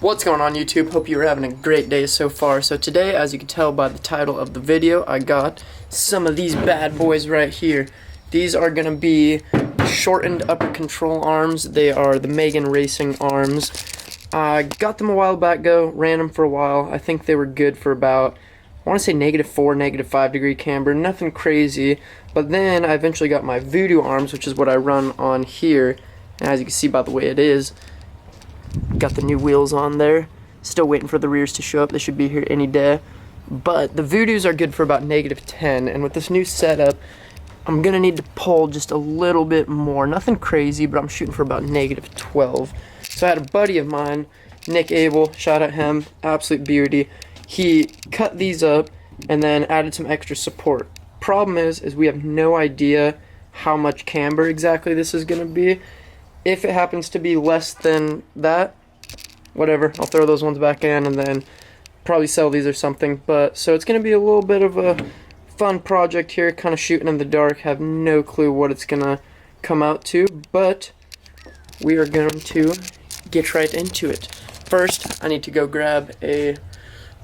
What's going on YouTube? Hope you're having a great day so far. So today, as you can tell by the title of the video, I got some of these bad boys right here. These are going to be shortened upper control arms. They are the Megan Racing arms. I got them a while back ago, ran them for a while. I think they were good for about, I want to say -4, -5 degree camber, nothing crazy. But then I eventually got my Voodoo arms, which is what I run on here. And as you can see by the way it is, got the new wheels on there. Still waiting for the rears to show up. They should be here any day. But the Voodoos are good for about -10. And with this new setup, I'm going to need to pull just a little bit more. Nothing crazy, but I'm shooting for about -12. So I had a buddy of mine, Nick Abel, shout out him, absolute beauty. He cut these up and then added some extra support. Problem is we have no idea how much camber exactly this is going to be. If it happens to be less than that, whatever, I'll throw those ones back in and then probably sell these or something. But so it's going to be a little bit of a fun project here, kind of shooting in the dark. Have no clue what it's going to come out to, but we are going to get right into it. First, I need to go grab a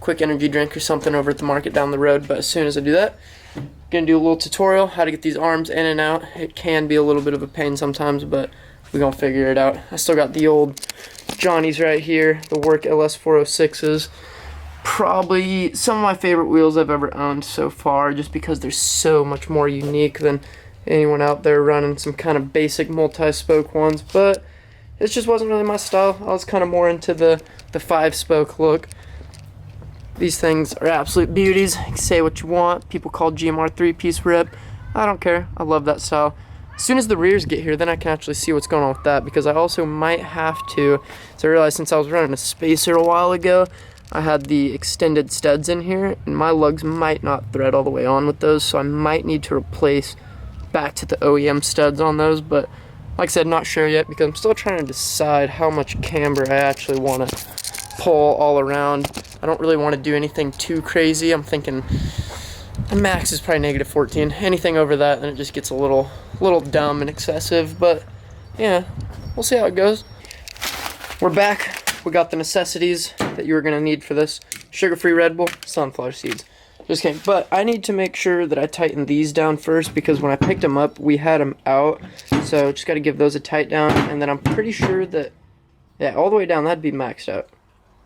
quick energy drink or something over at the market down the road, but as soon as I do that, I'm going to do a little tutorial how to get these arms in and out. It can be a little bit of a pain sometimes, but we're going to figure it out. I still got the old Johnnies right here, the Work LS 406s. Probably some of my favorite wheels I've ever owned so far, just because they're so much more unique than anyone out there running some kind of basic multi-spoke ones, but it just wasn't really my style. I was kind of more into the 5-spoke look. These things are absolute beauties. You can say what you want. People call GMR 3-piece rip. I don't care. I love that style. As soon as the rears get here, then I can actually see what's going on with that, because I also might have to, so I realized since I was running a spacer a while ago, I had the extended studs in here, and my lugs might not thread all the way on with those, so I might need to replace back to the OEM studs on those, but like I said, not sure yet, because I'm still trying to decide how much camber I actually want to pull all around. I don't really want to do anything too crazy. I'm thinking the max is probably -14. Anything over that, then it just gets a little dumb and excessive, but yeah, we'll see how it goes. We're back. We got the necessities that you are going to need for this. Sugar-free Red Bull, sunflower seeds. Just kidding. But I need to make sure that I tighten these down first, because when I picked them up, we had them out. So just got to give those a tight down, and then I'm pretty sure that, yeah, all the way down, that'd be maxed out.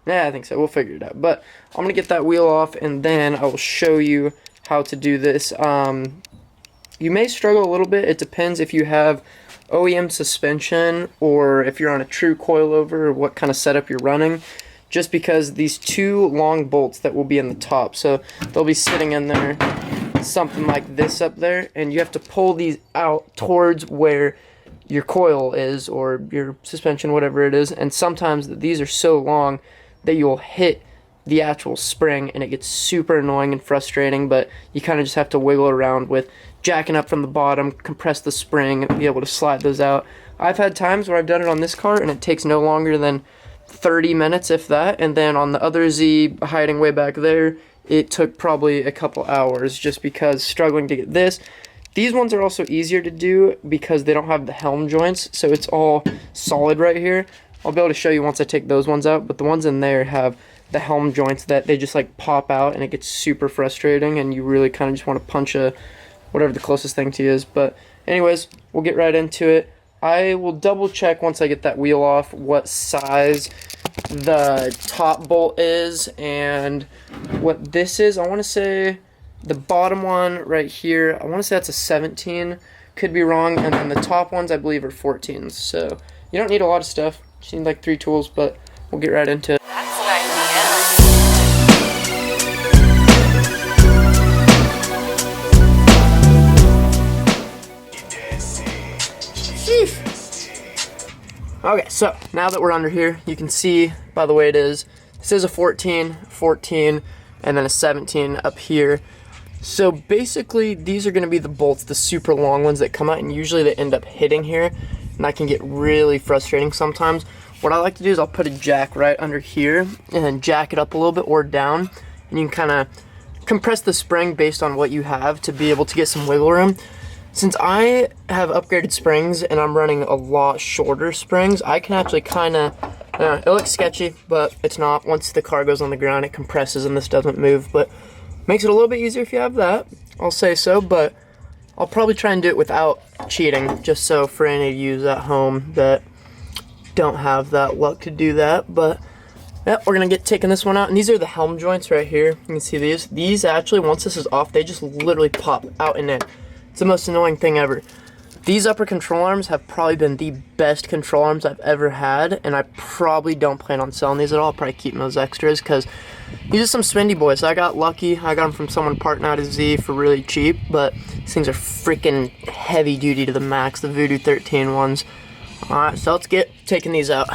Yeah, I think so. We'll figure it out. But I'm going to get that wheel off, and then I will show you how to do this. You may struggle a little bit. It depends if you have OEM suspension or if you're on a true coilover or what kind of setup you're running, just because these two long bolts that will be in the top, so they'll be sitting in there something like this up there, and you have to pull these out towards where your coil is or your suspension, whatever it is, and sometimes these are so long that you'll hit the actual spring and it gets super annoying and frustrating, but you kind of just have to wiggle around with jacking up from the bottom, compress the spring, and be able to slide those out. I've had times where I've done it on this car and it takes no longer than 30 minutes, if that, and then on the other Z hiding way back there, it took probably a couple hours, just because struggling to get this. These ones are also easier to do because they don't have the helm joints, so it's all solid right here. I'll be able to show you once I take those ones out, but the ones in there have the helm joints that they just like pop out, and it gets super frustrating, and you really kind of just want to punch a whatever the closest thing to you is. But anyways, we'll get right into it. I will double check once I get that wheel off what size the top bolt is and what this is. I want to say the bottom one right here, I want to say that's a 17, could be wrong, and then the top ones I believe are 14s. So you don't need a lot of stuff, just need like 3 tools, but we'll get right into it. That's an idea. Okay, so now that we're under here, you can see by the way it is, this is a 14, 14, and then a 17 up here. So basically, these are going to be the bolts, the super long ones that come out, and usually they end up hitting here, and that can get really frustrating sometimes. What I like to do is I'll put a jack right under here, and then jack it up a little bit or down, and you can kind of compress the spring based on what you have to be able to get some wiggle room. Since I have upgraded springs and I'm running a lot shorter springs, I can actually kind of Yeah, it looks sketchy, but it's not. Once the car goes on the ground, it compresses and this doesn't move, but makes it a little bit easier if you have that. I'll say so, but I'll probably try and do it without cheating, just so for any of you at home that don't have that luck to do that. But yeah, we're gonna get taking this one out, and these are the helm joints right here. You can see these. These actually, once this is off, they just literally pop out and in. It's the most annoying thing ever. These upper control arms have probably been the best control arms I've ever had, and I probably don't plan on selling these at all. I'll probably keep those extras because these are some spendy boys. I got lucky. I got them from someone parting out a Z for really cheap, but these things are freaking heavy duty to the max, the Voodoo 13 ones. Alright, so let's get taking these out.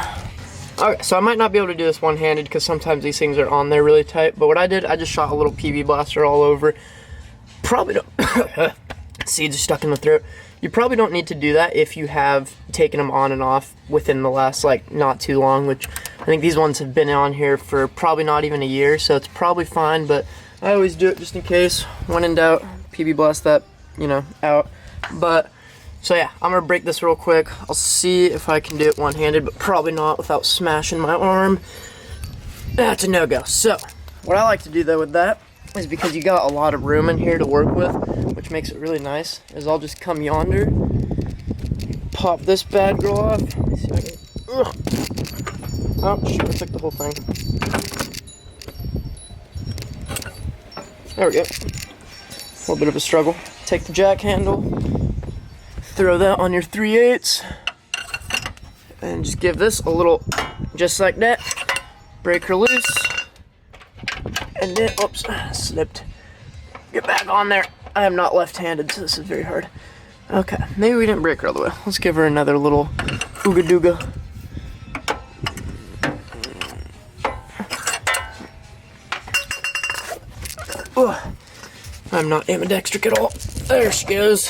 Okay, so I might not be able to do this one-handed because sometimes these things are on there really tight, but what I did, I just shot a little PB blaster all over. Probably don't... Seeds are stuck in the throat. You probably don't need to do that if you have taken them on and off within the last, like, not too long, which I think these ones have been on here for probably not even a year, so it's probably fine, but I always do it just in case. When in doubt, PB blast that, you know, out. But, so yeah, I'm gonna break this real quick. I'll see if I can do it one-handed, but probably not without smashing my arm. That's a no-go. So, what I like to do, though, with that is because you got a lot of room in here to work with, which makes it really nice, is I'll just come yonder, pop this bad girl off. Let's see if I can, oh shoot, I took the whole thing. There we go. A little bit of a struggle. Take the jack handle, throw that on your 3/8, and just give this a little, just like that. Break her loose. And then, oops, slipped. Get back on there. I am not left-handed, so this is very hard. Okay, maybe we didn't break her all the way. Let's give her another little ooga-dooga. Oh, I'm not ambidextric at all. There she goes.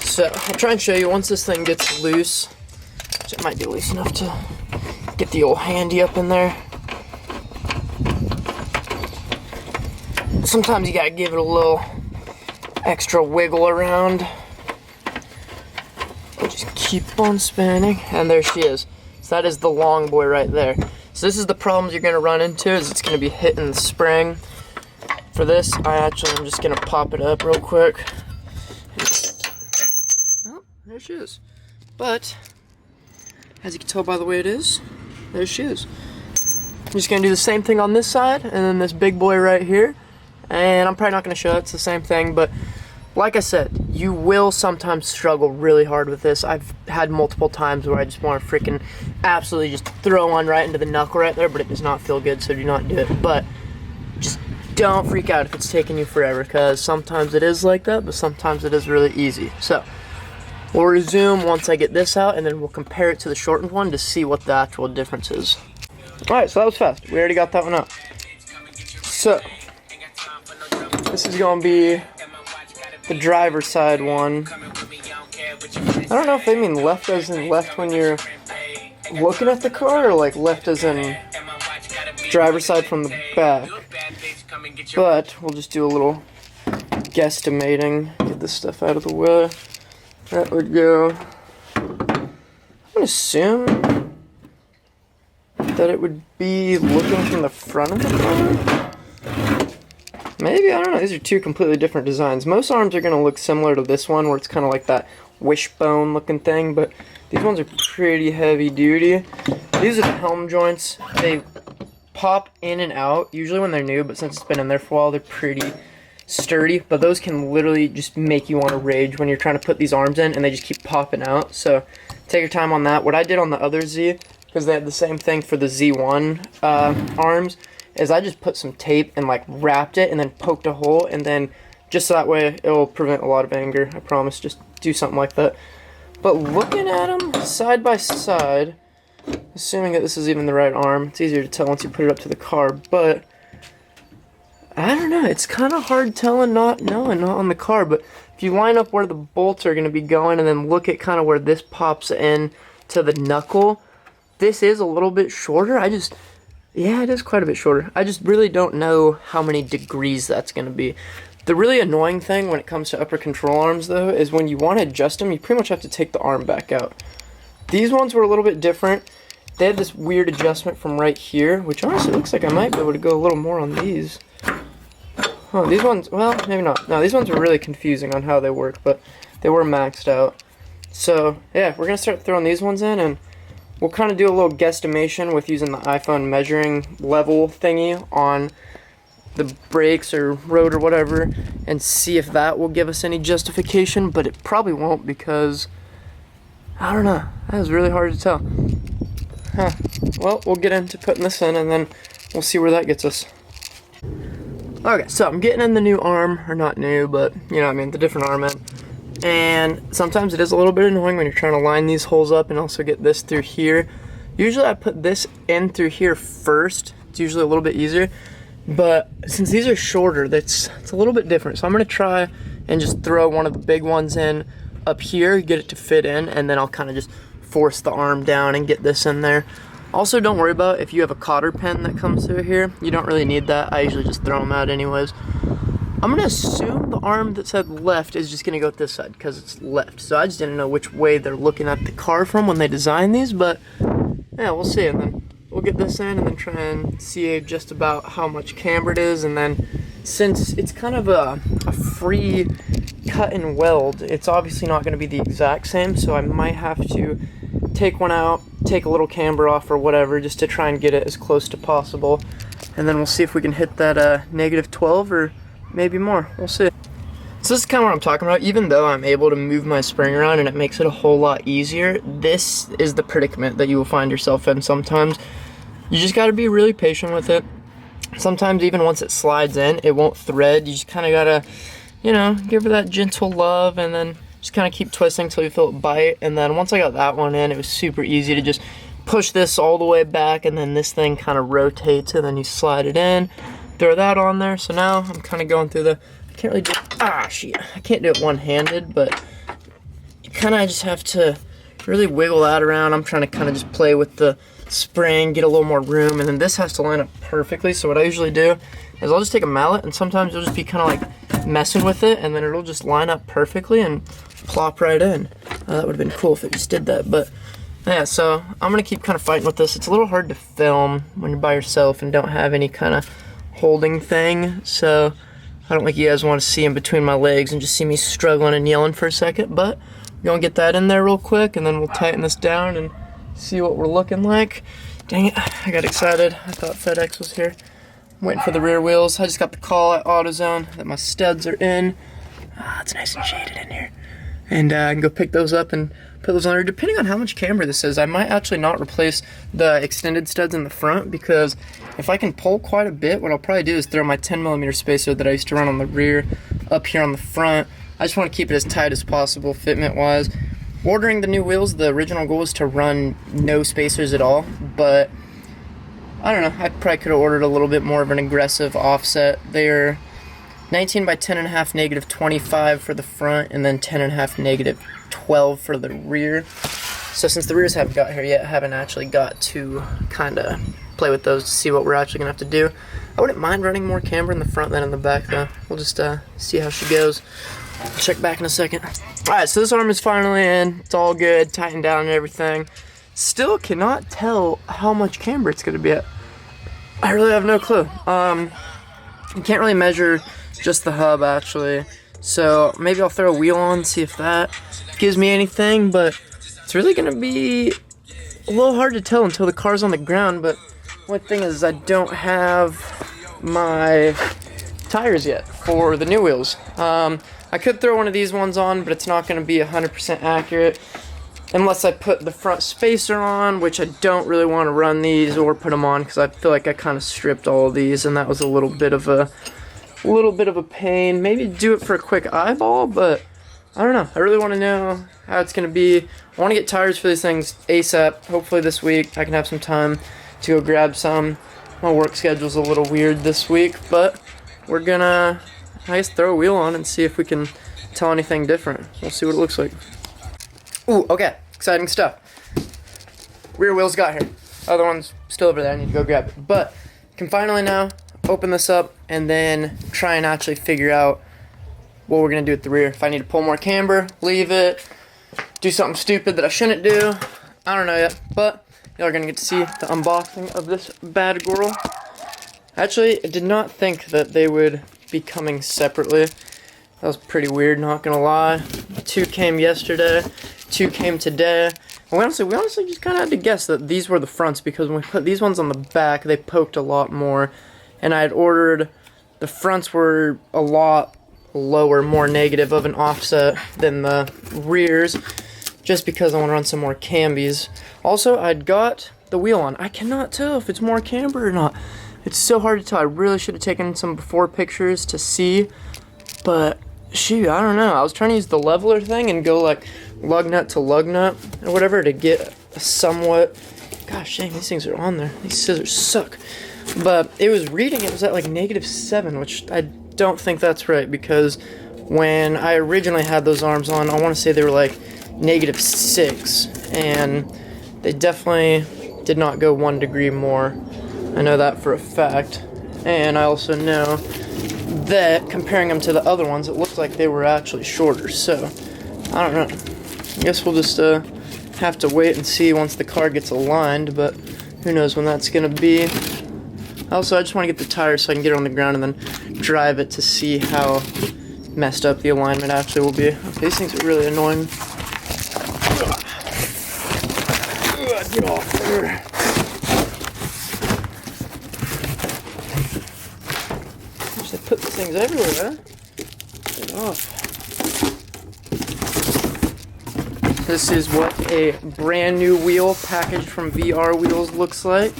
So, I'll try and show you once this thing gets loose, which it might be loose enough to get the old handy up in there. Sometimes you gotta give it a little extra wiggle around. Just keep on spinning, and there she is. So that is the long boy right there. So this is the problems you're gonna run into, is it's gonna be hitting the spring. For this, I'm just gonna pop it up real quick. Oh, there she is. But, as you can tell by the way it is, there she is. I'm just gonna do the same thing on this side, and then this big boy right here. And I'm probably not going to show it, it's the same thing, but like I said, you will sometimes struggle really hard with this. I've had multiple times where I just want to freaking absolutely just throw one right into the knuckle right there, but it does not feel good, so do not do it. But just don't freak out if it's taking you forever, because sometimes it is like that, but sometimes it is really easy. So, we'll resume once I get this out, and then we'll compare it to the shortened one to see what the actual difference is. Alright, so that was fast. We already got that one out. So, this is going to be the driver's side one. I don't know if they mean left as in left when you're looking at the car, or like left as in driver's side from the back. But we'll just do a little guesstimating. Get this stuff out of the way. That would go, I'm going to assume that it would be looking from the front of the car. Maybe, I don't know, these are two completely different designs. Most arms are going to look similar to this one, where it's kind of like that wishbone looking thing, but these ones are pretty heavy duty. These are the helm joints. They pop in and out, usually when they're new, but since it's been in there for a while, they're pretty sturdy. But those can literally just make you want to rage when you're trying to put these arms in, and they just keep popping out. So take your time on that. What I did on the other Z, because they had the same thing for the Z1 arms, is I just put some tape and like wrapped it and then poked a hole, and then just so that way it will prevent a lot of anger. I promise, just do something like that. But looking at them side by side, assuming that this is even the right arm, it's easier to tell once you put it up to the car, but I don't know, it's kind of hard telling not on the car. But if you line up where the bolts are going to be going and then look at kind of where this pops in to the knuckle, this is a little bit shorter. Yeah, it is quite a bit shorter. I just really don't know how many degrees that's going to be. The really annoying thing when it comes to upper control arms, though, is when you want to adjust them, you pretty much have to take the arm back out. These ones were a little bit different. they had this weird adjustment from right here, which honestly looks like I might be able to go a little more on these. Oh, these ones, well, maybe not. No, these ones are really confusing on how they work, but they were maxed out. So, yeah, we're going to start throwing these ones in, and we'll kind of do a little guesstimation with using the iPhone measuring level thingy on the brakes or road or whatever, and see if that will give us any justification, but it probably won't because, I don't know, that was really hard to tell. Huh. Well, we'll get into putting this in, and then we'll see where that gets us. Okay, so I'm getting in the new arm, or not new, but, you know what I mean, the different arm end. And sometimes it is a little bit annoying when you're trying to line these holes up and also get this through here. Usually I put this in through here first. It's usually a little bit easier. But since these are shorter, it's a little bit different. So I'm going to try and just throw one of the big ones in up here, get it to fit in, and then I'll kind of just force the arm down and get this in there. Also, don't worry about if you have a cotter pin that comes through here. You don't really need that. I usually just throw them out anyways. I'm going to assume the arm that said left is just going to go this side because it's left. So I just didn't know which way they're looking at the car from when they designed these, but yeah, we'll see. And then we'll get this in and then try and see just about how much camber it is. And then since it's kind of a free cut and weld, it's obviously not going to be the exact same. So I might have to take one out, take a little camber off or whatever, just to try and get it as close to possible. And then we'll see if we can hit that -12 or maybe more. We'll see. So this is kind of what I'm talking about. Even though I'm able to move my spring around and it makes it a whole lot easier, this is the predicament that you will find yourself in sometimes. You just got to be really patient with it. Sometimes even once it slides in, it won't thread. You just kind of got to, you know, give her that gentle love and then just kind of keep twisting until you feel it bite. And then once I got that one in, it was super easy to just push this all the way back, and then this thing kind of rotates and then you slide it in, throw that on there. So now I'm kind of going through the, I can't really do, I can't do it one-handed, but you kind of just have to really wiggle that around. I'm trying to kind of just play with the spring, get a little more room, and then this has to line up perfectly. So what I usually do is I'll just take a mallet, and sometimes it'll just be kind of like messing with it, and then it'll just line up perfectly and plop right in. That would have been cool if it just did that, but yeah, so I'm gonna keep kind of fighting with this. It's a little hard to film when you're by yourself and don't have any kind of holding thing, so I don't think you guys want to see in between my legs and just see me struggling and yelling for a second, but we're gonna get that in there real quick, and then we'll tighten this down and see what we're looking like. Dang it, I got excited. I thought FedEx was here. I'm waiting for the rear wheels. I just got the call at AutoZone that my studs are in. It's nice and shaded in here. And I can go pick those up and put those on there. Depending on how much camber this is, I might actually not replace the extended studs in the front, because if I can pull quite a bit, what I'll probably do is throw my 10mm spacer that I used to run on the rear up here on the front. I just want to keep it as tight as possible fitment wise. Ordering the new wheels, the original goal was to run no spacers at all, but I don't know, I probably could have ordered a little bit more of an aggressive offset. They're 19 by 10.5 -25 for the front, and then 10.5 -12 for the rear. So since the rears haven't got here yet, I haven't actually got to kind of play with those to see what we're actually going to have to do. I wouldn't mind running more camber in the front than in the back though. We'll just see how she goes. I'll check back in a second. Alright, so this arm is finally in. It's all good, tightened down and everything. Still cannot tell how much camber it's going to be at. I really have no clue. You can't really measure just the hub actually, so maybe I'll throw a wheel on, see if that gives me anything, but it's really gonna be a little hard to tell until the car's on the ground. But one thing is I don't have my tires yet for the new wheels. I could throw one of these ones on, but it's not gonna be 100% accurate unless I put the front spacer on, which I don't really want to run these or put them on because I feel like I kind of stripped all of these, and that was a little bit of a pain. Maybe do it for a quick eyeball, but I don't know. I really want to know how it's going to be. I want to get tires for these things ASAP. Hopefully this week I can have some time to go grab some. My work schedule's a little weird this week, but we're gonna, I guess, throw a wheel on and see if we can tell anything different. We'll see what it looks like. Ooh, okay, exciting stuff. Rear wheels got here. Other one's still over there. I need to go grab it. But can finally now open this up and then try and actually figure out what we're gonna do with the rear. If I need to pull more camber, leave it, do something stupid that I shouldn't do, I don't know yet. But Y'all are gonna get to see the unboxing of this bad girl. Actually, I did not think that they would be coming separately. That was pretty weird, not gonna lie. 2 came yesterday, 2 came today. And we honestly just kind of had to guess that these were the fronts, because when we put these ones on the back, they poked a lot more. And I had ordered, the fronts were a lot lower, more negative of an offset than the rears, just because I want to run some more cambies. Also, I'd got the wheel on. I cannot tell if it's more camber or not. It's so hard to tell. I really should have taken some before pictures to see, but shoot, I don't know. I was trying to use the leveler thing and go like lug nut to lug nut or whatever to get a somewhat, gosh dang, these things are on there. These scissors suck. But it was reading, it was at like -7, which I don't think that's right, because when I originally had those arms on, I want to say they were like -6, and they definitely did not go 1 degree more. I know that for a fact. And I also know that comparing them to the other ones, it looked like they were actually shorter. So I don't know. I guess we'll just have to wait and see once the car gets aligned, but who knows when that's gonna be. Also, I just want to get the tires so I can get it on the ground and then drive it to see how messed up the alignment actually will be. Okay, these things are really annoying. Get off there. Gosh, they put these things everywhere, huh? Get off. This is what a brand new wheel packaged from VR Wheels looks like.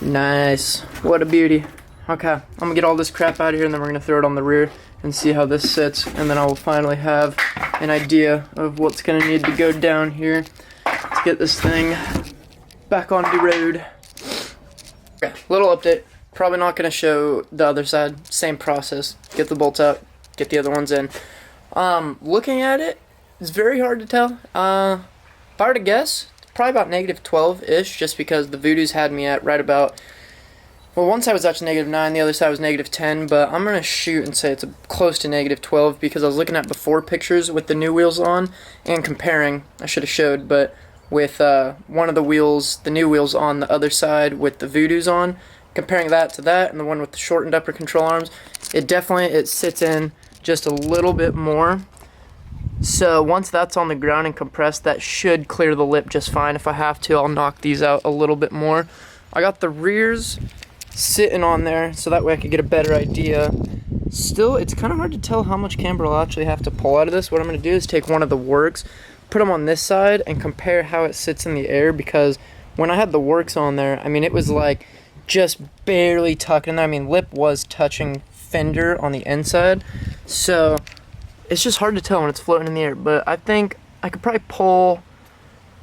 Nice. What a beauty. Okay, I'm gonna get all this crap out of here and then we're gonna throw it on the rear and see how this sits, and then I will finally have an idea of what's gonna need to go down here to get this thing back on the road. Okay, little update. Probably not gonna show the other side. Same process. Get the bolts out, get the other ones in. Looking at it, it's very hard to tell. If I were to guess, probably about -12-ish, just because the Voodoos had me at right about, well, one side was actually -9, the other side was -10, but I'm going to shoot and say it's close to -12, because I was looking at before pictures with the new wheels on, and comparing, I should have showed, but with one of the wheels, the new wheels on the other side with the Voodoos on, comparing that to that, and the one with the shortened upper control arms, it sits in just a little bit more. So once that's on the ground and compressed, that should clear the lip just fine. If I have to, I'll knock these out a little bit more. I got the rears sitting on there so that way I could get a better idea. Still, it's kind of hard to tell how much camber I'll actually have to pull out of this. What I'm going to do is take one of the works, put them on this side, and compare how it sits in the air, because when I had the works on there, I mean, it was like just barely tucking in there. I mean, lip was touching fender on the inside, so it's just hard to tell when it's floating in the air. But I think I could probably pull,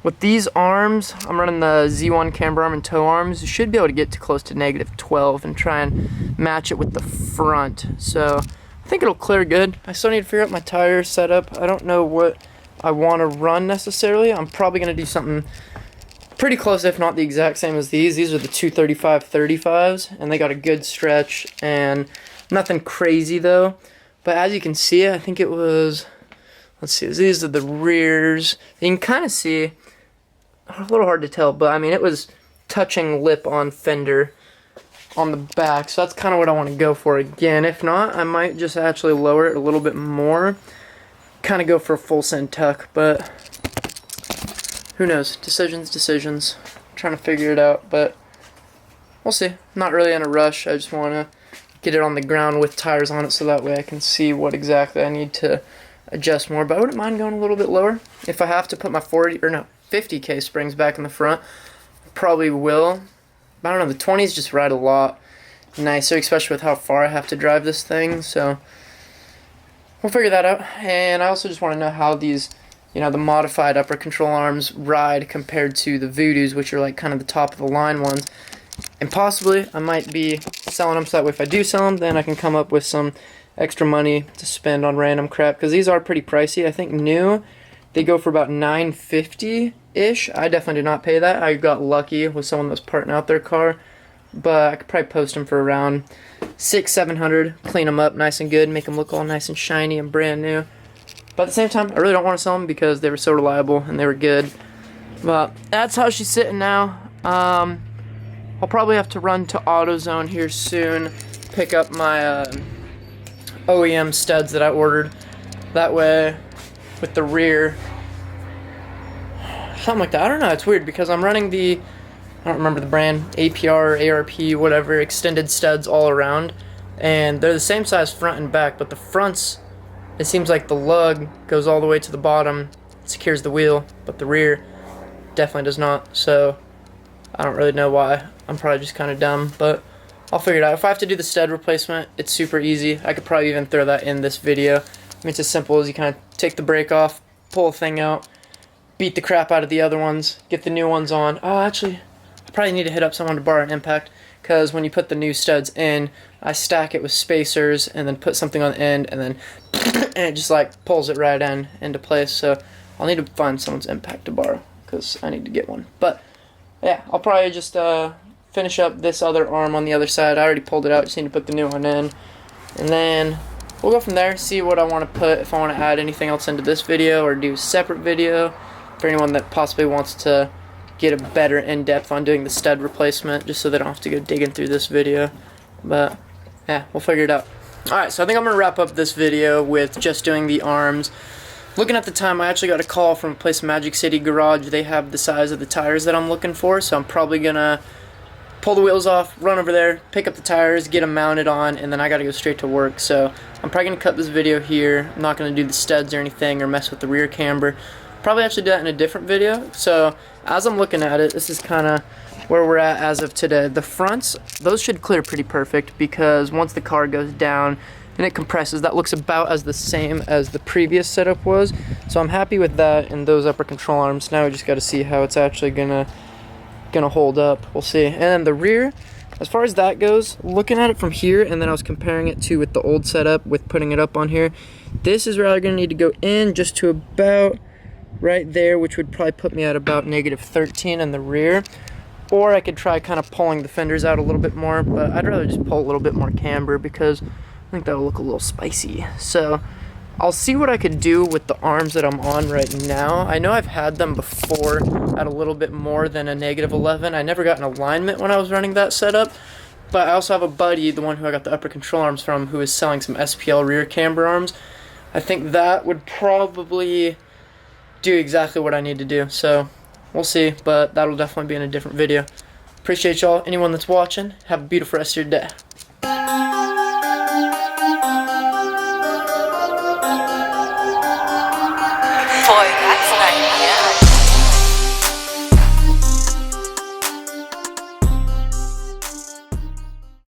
with these arms, I'm running the Z1 camber arm and toe arms, you should be able to get to close to -12 and try and match it with the front. So I think it'll clear good. I still need to figure out my tire setup. I don't know what I want to run necessarily. I'm probably going to do something pretty close, if not the exact same as these. These are the 235/35s, and they got a good stretch, and nothing crazy though. But as you can see, I think it was, let's see, these are the rears. You can kind of see, a little hard to tell, but I mean, it was touching lip on fender on the back. So that's kind of what I want to go for again. If not, I might just actually lower it a little bit more. Kind of go for a full send tuck, but who knows? Decisions. I'm trying to figure it out, but we'll see. Not really in a rush. I just want to get it on the ground with tires on it so that way I can see what exactly I need to adjust more. But I wouldn't mind going a little bit lower. If I have to put my 50K springs back in the front, I probably will. But I don't know, the 20s just ride a lot nicer, especially with how far I have to drive this thing. So we'll figure that out. And I also just want to know how these, you know, the modified upper control arms ride compared to the Voodoos, which are like kind of the top of the line ones. And possibly I might be selling them so that way if I do sell them, then I can come up with some extra money to spend on random crap, because these are pretty pricey. I think new, they go for about $950-ish. I definitely did not pay that. I got lucky with someone that was parting out their car, but I could probably post them for around $600-700, clean them up nice and good, make them look all nice and shiny and brand new. But at the same time, I really don't want to sell them because they were so reliable and they were good. But that's how she's sitting now. I'll probably have to run to AutoZone here soon, pick up my OEM studs that I ordered. That way, with the rear, something like that. I don't know, it's weird because I'm running the, I don't remember the brand, APR, ARP, whatever, extended studs all around. And they're the same size front and back, but the fronts, it seems like the lug goes all the way to the bottom, secures the wheel, but the rear definitely does not. So I don't really know why. I'm probably just kind of dumb, but I'll figure it out. If I have to do the stud replacement, it's super easy. I could probably even throw that in this video. I mean, it's as simple as you kind of take the brake off, pull the thing out, beat the crap out of the other ones, get the new ones on. Oh, actually, I probably need to hit up someone to borrow an impact, because when you put the new studs in, I stack it with spacers and then put something on the end, and then and it just like pulls it right into place. So I'll need to find someone's impact to borrow, because I need to get one. But yeah, I'll probably just finish up this other arm on the other side. I already pulled it out, just need to put the new one in, and then we'll go from there, see what I want to put, if I want to add anything else into this video or do a separate video for anyone that possibly wants to get a better in-depth on doing the stud replacement, just so they don't have to go digging through this video. But yeah, we'll figure it out. Alright, so I think I'm going to wrap up this video with just doing the arms. Looking at the time, I actually got a call from a place in Magic City Garage. They have the size of the tires that I'm looking for, so I'm probably going to pull the wheels off, run over there, pick up the tires, get them mounted on, and then I got to go straight to work. So I'm probably going to cut this video here. I'm not going to do the studs or anything or mess with the rear camber. Probably actually do that in a different video. So as I'm looking at it, this is kind of where we're at as of today. The fronts, those should clear pretty perfect, because once the car goes down and it compresses, that looks about as the same as the previous setup was. So I'm happy with that and those upper control arms. Now we just got to see how it's actually gonna hold up. We'll see. And then the rear, as far as that goes, looking at it from here, and then I was comparing it to with the old setup with putting it up on here, this is rather gonna need to go in just to about right there, which would probably put me at about -13 in the rear. Or I could try kind of pulling the fenders out a little bit more, but I'd rather just pull a little bit more camber, because I think that will look a little spicy. So I'll see what I could do with the arms that I'm on right now. I know I've had them before at a little bit more than a -11. I never got an alignment when I was running that setup, but I also have a buddy, the one who I got the upper control arms from, who is selling some SPL rear camber arms. I think that would probably do exactly what I need to do. So we'll see, but that'll definitely be in a different video. Appreciate y'all. Anyone that's watching, have a beautiful rest of your day.